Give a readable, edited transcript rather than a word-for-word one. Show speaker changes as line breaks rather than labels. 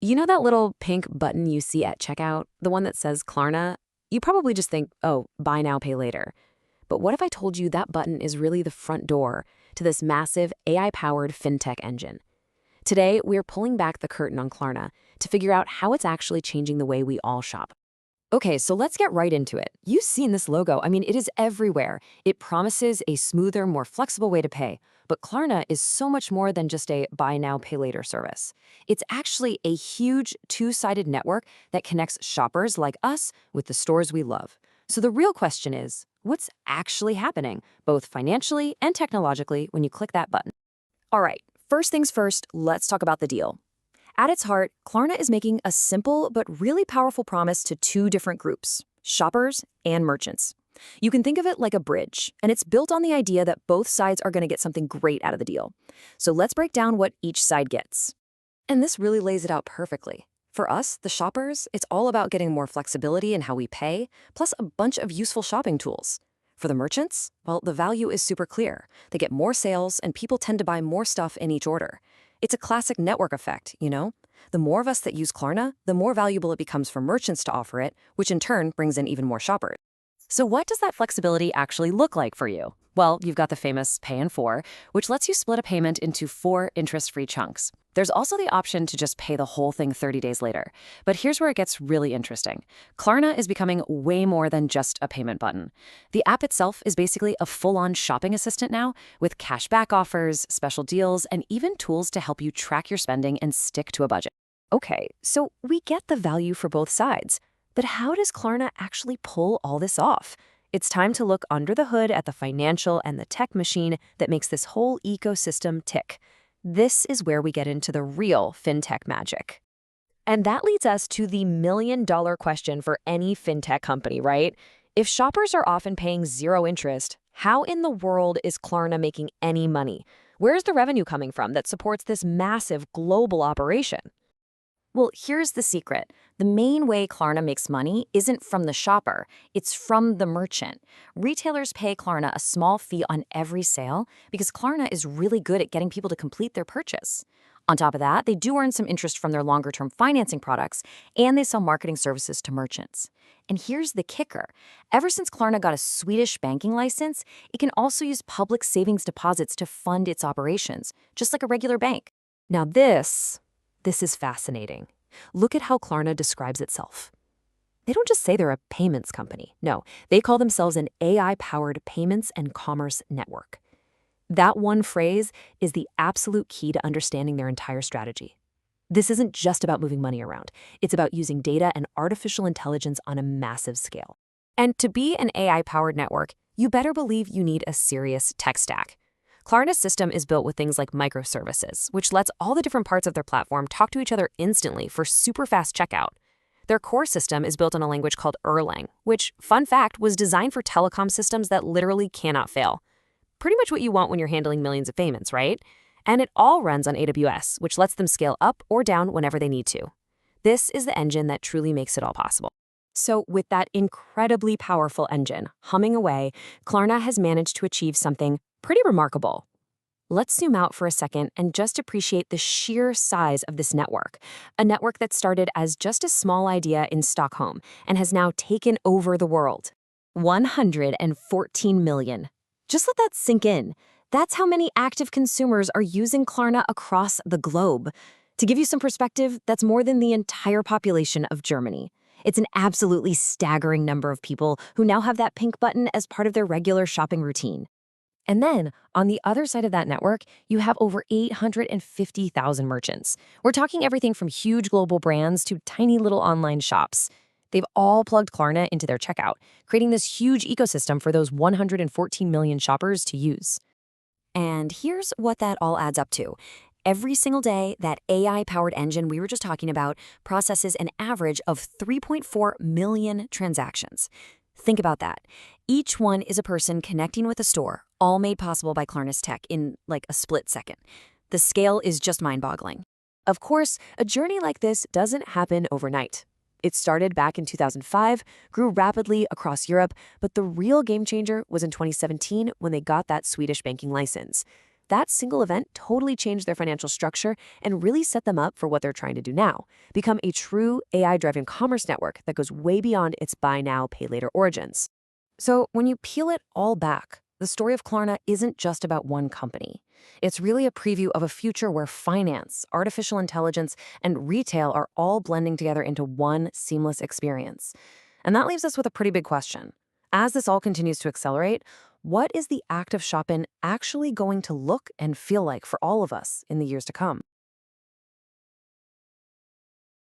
You know that little pink button you see at checkout, the one that says Klarna? You probably just think, oh, buy now, pay later. But what if I told you that button is really the front door to this massive AI-powered FinTech engine? Today, we're pulling back the curtain on Klarna to figure out how it's actually changing the way we all shop.
Okay, so let's get right into it. You've seen this logo. I mean, it is everywhere. It promises a smoother, more flexible way to pay. But Klarna is so much more than just a buy now, pay later service. It's actually a huge two-sided network that connects shoppers like us with the stores we love. So the real question is, what's actually happening, both financially and technologically, when you click that button? All right, first things first, let's talk about the deal. At its heart, Klarna is making a simple but really powerful promise to two different groups, shoppers and merchants. You can think of it like a bridge, and it's built on the idea that both sides are going to get something great out of the deal. So let's break down what each side gets. And this really lays it out perfectly. For us, the shoppers, it's all about getting more flexibility in how we pay, plus a bunch of useful shopping tools. For the merchants, well, the value is super clear. They get more sales, and people tend to buy more stuff in each order. It's a classic network effect, you know? The more of us that use Klarna, the more valuable it becomes for merchants to offer it, which in turn brings in even more shoppers. So what does that flexibility actually look like for you? Well, you've got the famous Pay in 4, which lets you split a payment into 4 interest-free chunks. There's also the option to just pay the whole thing 30 days later. But here's where it gets really interesting. Klarna is becoming way more than just a payment button. The app itself is basically a full-on shopping assistant now, with cashback offers, special deals, and even tools to help you track your spending and stick to a budget. Okay, so we get the value for both sides. But how does Klarna actually pull all this off? It's time to look under the hood at the financial and the tech machine that makes this whole ecosystem tick. This is where we get into the real fintech magic. And that leads us to the million-dollar question for any fintech company, right? If shoppers are often paying zero interest, how in the world is Klarna making any money? Where's the revenue coming from that supports this massive global operation? Well, here's the secret. The main way Klarna makes money isn't from the shopper, it's from the merchant. Retailers pay Klarna a small fee on every sale because Klarna is really good at getting people to complete their purchase. On top of that, they do earn some interest from their longer-term financing products, and they sell marketing services to merchants. And here's the kicker. Ever since Klarna got a Swedish banking license, it can also use public savings deposits to fund its operations, just like a regular bank. Now this is fascinating. Look at how Klarna describes itself. They don't just say they're a payments company. No, they call themselves an AI-powered payments and commerce network. That one phrase is the absolute key to understanding their entire strategy. This isn't just about moving money around. It's about using data and artificial intelligence on a massive scale. And to be an AI-powered network, you better believe you need a serious tech stack. Klarna's system is built with things like microservices, which lets all the different parts of their platform talk to each other instantly for super fast checkout. Their core system is built on a language called Erlang, which, fun fact, was designed for telecom systems that literally cannot fail. Pretty much what you want when you're handling millions of payments, right? And it all runs on AWS, which lets them scale up or down whenever they need to. This is the engine that truly makes it all possible. So with that incredibly powerful engine humming away, Klarna has managed to achieve something pretty remarkable. Let's zoom out for a second and just appreciate the sheer size of this network, a network that started as just a small idea in Stockholm and has now taken over the world. 114 million. Just let that sink in. That's how many active consumers are using Klarna across the globe. To give you some perspective, that's more than the entire population of Germany. It's an absolutely staggering number of people who now have that pink button as part of their regular shopping routine. And then, on the other side of that network, you have over 850,000 merchants. We're talking everything from huge global brands to tiny little online shops. They've all plugged Klarna into their checkout, creating this huge ecosystem for those 114 million shoppers to use. And here's what that all adds up to. Every single day, that AI-powered engine we were just talking about processes an average of 3.4 million transactions. Think about that. Each one is a person connecting with a store, all made possible by Klarna's tech in like a split second. The scale is just mind-boggling. Of course, a journey like this doesn't happen overnight. It started back in 2005, grew rapidly across Europe, but the real game changer was in 2017 when they got that Swedish banking license.
That single event totally changed their financial structure and really set them up for what they're trying to do now, become a true AI-driven commerce network that goes way beyond its buy now, pay later origins. So when you peel it all back, the story of Klarna isn't just about one company. It's really a preview of a future where finance, artificial intelligence, and retail are all blending together into one seamless experience. And that leaves us with a pretty big question. As this all continues to accelerate, what is the act of shopping actually going to look and feel like for all of us in the years to come?